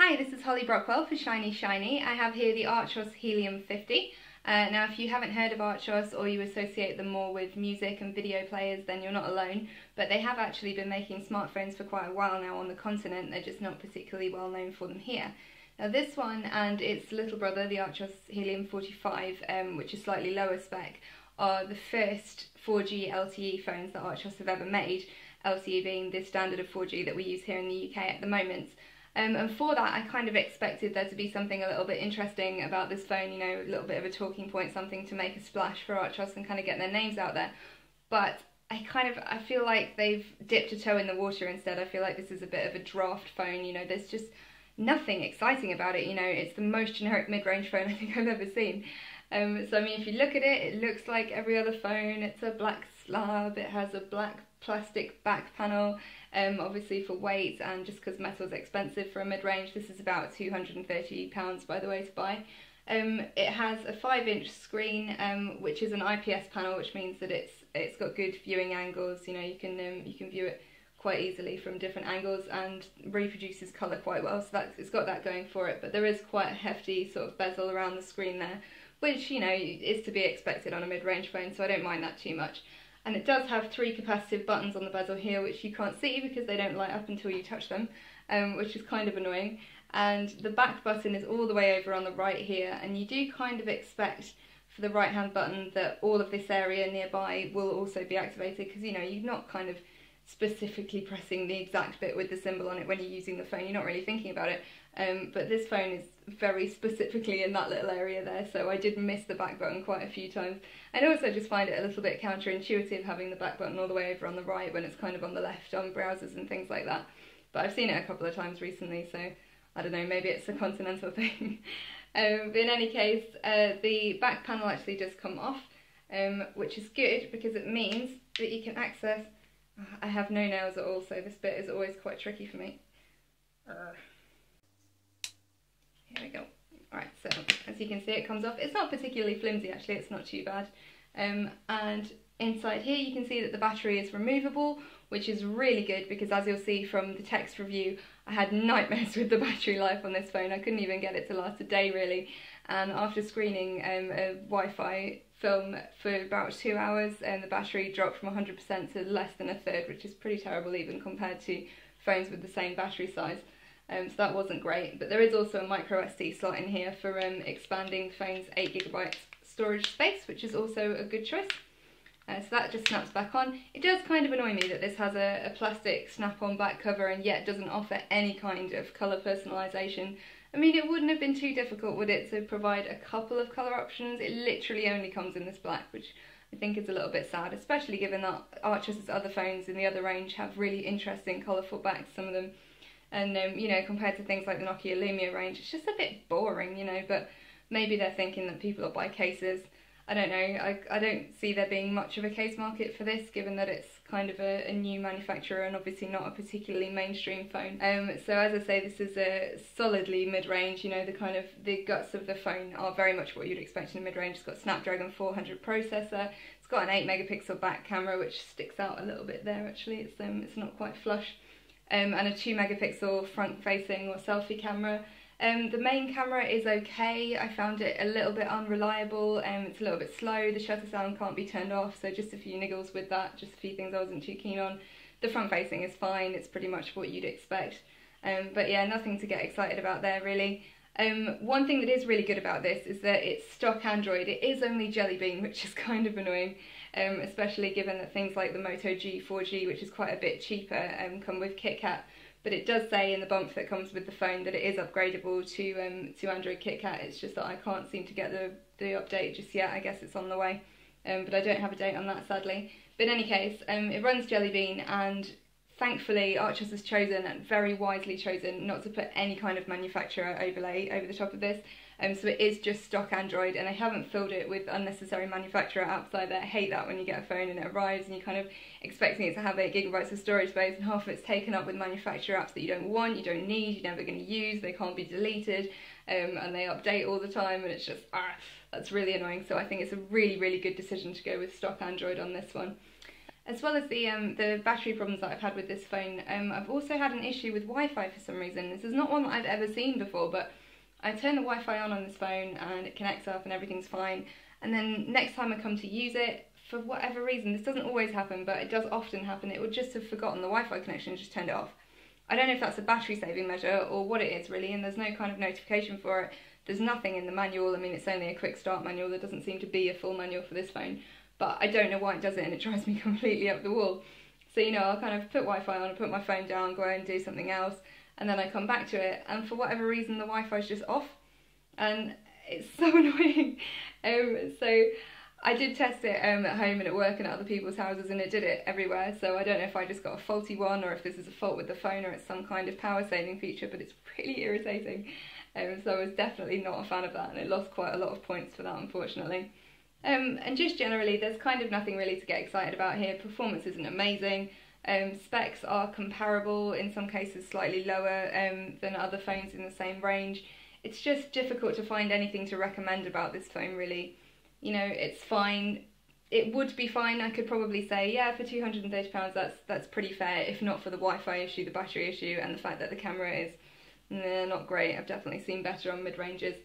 Hi, this is Holly Brockwell for ShinyShiny. I have here the Archos Helium 50. Now if you haven't heard of Archos or you associate them more with music and video players, then you're not alone, but they have actually been making smartphones for quite a while now on the continent. They're just not particularly well known for them here. Now this one and its little brother, the Archos Helium 45, which is slightly lower spec, are the first 4G LTE phones that Archos have ever made, LTE being the standard of 4G that we use here in the UK at the moment. And for that, I kind of expected there to be something a little bit interesting about this phone, you know, a little bit of a talking point, something to make a splash for Archos and kind of get their names out there. But I feel like they've dipped a toe in the water instead. I feel like this is a bit of a draft phone, you know, there's just nothing exciting about it, you know, it's the most generic mid-range phone I think I've ever seen. So I mean, if you look at it, it looks like every other phone. It's a black slab, it has a black plastic back panel, obviously for weight and just because metal's expensive for a mid-range. This is about £230 by the way to buy. It has a 5-inch screen, which is an IPS panel, which means that it's got good viewing angles. You know, you can view it quite easily from different angles and reproduces colour quite well, so it's got that going for it. But there is quite a hefty sort of bezel around the screen there, which, you know, is to be expected on a mid-range phone, so I don't mind that too much. And it does have 3 capacitive buttons on the bezel here, which you can't see because they don't light up until you touch them, which is kind of annoying. And the back button is all the way over on the right here, and you do kind of expect for the right hand button that all of this area nearby will also be activated, because, you know, you're not kind of specifically pressing the exact bit with the symbol on it when you're using the phone, you're not really thinking about it. But this phone is very specifically in that little area there, so I did miss the back button quite a few times. And also just find it a little bit counterintuitive having the back button all the way over on the right when it's kind of on the left on browsers and things like that. But I've seen it a couple of times recently, so I don't know, maybe it's a continental thing. But in any case, the back panel actually does come off, which is good because it means that you can access... I have no nails at all, so this bit is always quite tricky for me. Here we go. Alright, so as you can see, it comes off. It's not particularly flimsy actually, it's not too bad. And inside here you can see that the battery is removable, which is really good because, as you'll see from the text review, I had nightmares with the battery life on this phone. I couldn't even get it to last a day really, and after screening a Wi-Fi film for about 2 hours, and the battery dropped from 100% to less than a third, which is pretty terrible even compared to phones with the same battery size. So that wasn't great, but there is also a micro SD slot in here for expanding the phone's 8GB storage space, which is also a good choice. So that just snaps back on. It does kind of annoy me that this has a plastic snap-on back cover and yet doesn't offer any kind of colour personalisation. I mean, it wouldn't have been too difficult, would it, to provide a couple of colour options? It literally only comes in this black, which I think is a little bit sad, especially given that Archos' other phones in the other range have really interesting colourful backs, some of them. And, you know, compared to things like the Nokia Lumia range, it's just a bit boring, you know, but maybe they're thinking that people will buy cases. I don't know, I don't see there being much of a case market for this, given that it's kind of a new manufacturer and obviously not a particularly mainstream phone. So as I say, this is a solidly mid-range, you know, the guts of the phone are very much what you'd expect in a mid-range. It's got a Snapdragon 400 processor, it's got an 8-megapixel back camera, which sticks out a little bit there actually, it's not quite flush. And a 2-megapixel front-facing or selfie camera. The main camera is okay. I found it a little bit unreliable, it's a little bit slow, the shutter sound can't be turned off, so just a few niggles with that, just a few things I wasn't too keen on. The front-facing is fine, it's pretty much what you'd expect. But yeah, nothing to get excited about there really. One thing that is really good about this is that it's stock Android. It is only Jelly Bean, which is kind of annoying. Especially given that things like the Moto G 4G, which is quite a bit cheaper, come with KitKat. But it does say in the bump that comes with the phone that it is upgradable to Android KitKat. It's just that I can't seem to get the update just yet. I guess it's on the way, but I don't have a date on that sadly. But in any case, it runs Jelly Bean, and thankfully Archos has chosen, and very wisely chosen, not to put any kind of manufacturer overlay over the top of this. So it is just stock Android, and I haven't filled it with unnecessary manufacturer apps either. I hate that when you get a phone and it arrives and you're kind of expecting it to have 8GB of storage space and half of it's taken up with manufacturer apps that you don't want, you don't need, you're never going to use, they can't be deleted, and they update all the time, and it's just, that's really annoying. So I think it's a really, really good decision to go with stock Android on this one. As well as the battery problems that I've had with this phone, I've also had an issue with Wi-Fi for some reason. This is not one that I've ever seen before, but I turn the Wi-Fi on this phone and it connects up and everything's fine. And then next time I come to use it, for whatever reason, this doesn't always happen, but it does often happen, it would just have forgotten the Wi-Fi connection and just turned it off. I don't know if that's a battery saving measure or what it is really, and there's no kind of notification for it. There's nothing in the manual. I mean, it's only a quick start manual. There doesn't seem to be a full manual for this phone, but I don't know why it does it, and it drives me completely up the wall. So, you know, I'll kind of put Wi-Fi on, put my phone down, go and do something else, and then I come back to it, and for whatever reason the Wi-Fi is just off, and it's so annoying. So I did test it at home and at work and at other people's houses, and it did it everywhere. So I don't know if I just got a faulty one or if this is a fault with the phone or it's some kind of power saving feature, but it's really irritating. So I was definitely not a fan of that, and it lost quite a lot of points for that, unfortunately. And just generally, there's kind of nothing really to get excited about here. Performance isn't amazing. Specs are comparable, in some cases slightly lower than other phones in the same range. It's just difficult to find anything to recommend about this phone, really. You know, it's fine. It would be fine, I could probably say, yeah, for £230 that's pretty fair, if not for the Wi-Fi issue, the battery issue, and the fact that the camera is not great. I've definitely seen better on mid-ranges.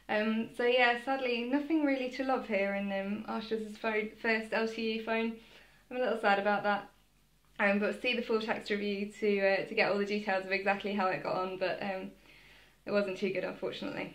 So yeah, sadly, nothing really to love here in Archos' first LTE phone. I'm a little sad about that. But see the full text review to get all the details of exactly how it got on, but it wasn't too good, unfortunately.